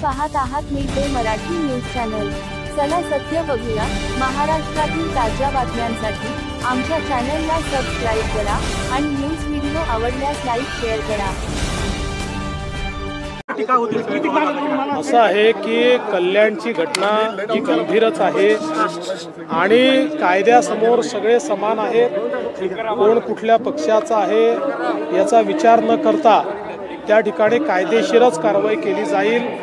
पाहत आहात mid Marathi news channel. चला सत्य बघूया। महाराष्ट्रातील ताज्या बातम्यांसाठी आमच्या चॅनलला सबस्क्राइब करा आणि न्यूज व्हिडिओ आवडल्यास लाईक शेअर करा। असं आहे की कल्याणची घटना ही गंभीरच आहे आणि कायद्यासमोर सगळे समान आहेत। कोण कुठल्या पक्षाचा आहे याचा विचार न करता त्या ठिकाणी कायदेशीरच कारवाई केली जाईल।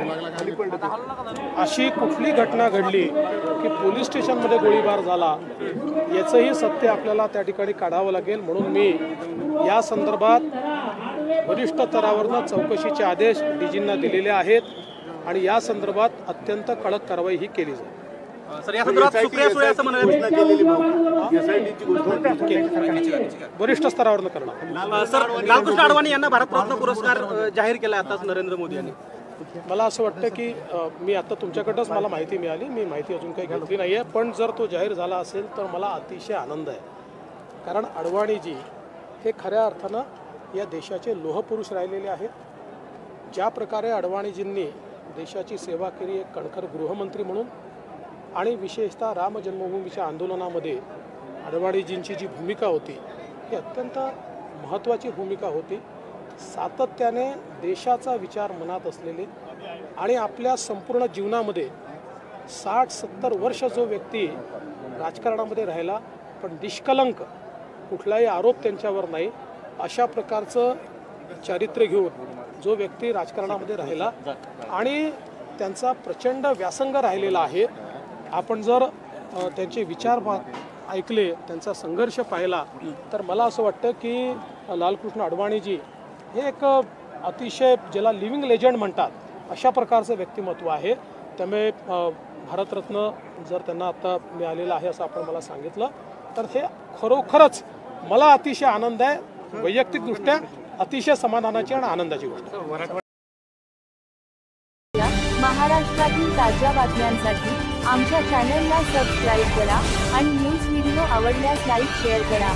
अशी कुठली घटना घडली की पोलीस स्टेशनमध्ये गोळीबार झाला याचंही सत्य आपल्याला त्या ठिकाणी काढावं लागेल। म्हणून मी या संदर्भात वरिष्ठ स्तरावरून चौकशीचे आदेश डीजींना दिलेले आहेत आणि या संदर्भात अत्यंत कडक कारवाई ही केली जाईल। सर, या संदर्भात सुप्रिया सुळे असं म्हणाले वरिष्ठ स्तरावरून करणार। सर, लालकृष्ण अडवाणी यांना भारतरत्न पुरस्कार जाहीर केला आताच नरेंद्र मोदी यांनी। मला असं वाटतं की मी आता तुमच्याकडंच मला माहिती मिळाली, मी माहिती अजून काही घेतली नाही आहे, पण जर तो जाहीर झाला असेल तर मला अतिशय आनंद आहे। कारण अडवाणीजी हे खऱ्या अर्थानं या देशाचे लोहपुरुष राहिलेले आहेत। ज्या प्रकारे अडवाणीजींनी देशाची सेवा केली एक कणखर गृहमंत्री म्हणून आणि विशेषतः राम जन्मभूमीच्या आंदोलनामध्ये अडवाणीजींची जी भूमिका होती ही अत्यंत महत्त्वाची भूमिका होती। सातत्याने देशाचा विचार मनात असलेले आणि आपल्या संपूर्ण जीवनामध्ये 60-70 वर्ष जो व्यक्ती राजकारणामध्ये राहिला पण निष्कलंक कुठलाही आरोप त्यांच्यावर नाही अशा प्रकारचं चारित्र्य घेऊन जो व्यक्ती राजकारणामध्ये राहिला आणि त्यांचा प्रचंड व्यासंग राहिलेला आहे। आपण जर त्यांचे विचार ऐकले, त्यांचा संघर्ष पाहिला तर मला असं वाटतं की लालकृष्ण अडवाणीजी हे एक अतिशय ज्याला लिव्हिंग लेजंड म्हणतात अशा प्रकारचं व्यक्तिमत्व आहे। त्यामुळे भारतरत्न जर त्यांना आता मिळालेलं आहे असं आपण मला सांगितलं तर हे खरोखरच मला अतिशय आनंद आहे। वैयक्तिकदृष्ट्या अतिशय समाधानाची आणि आनंदाची गोष्ट। महाराष्ट्रातील ताज्या बातम्यांसाठी आमच्या चॅनलला सबस्क्राइब करा आणि न्यूज व्हिडिओ आवडल्यास लाईक शेअर करा।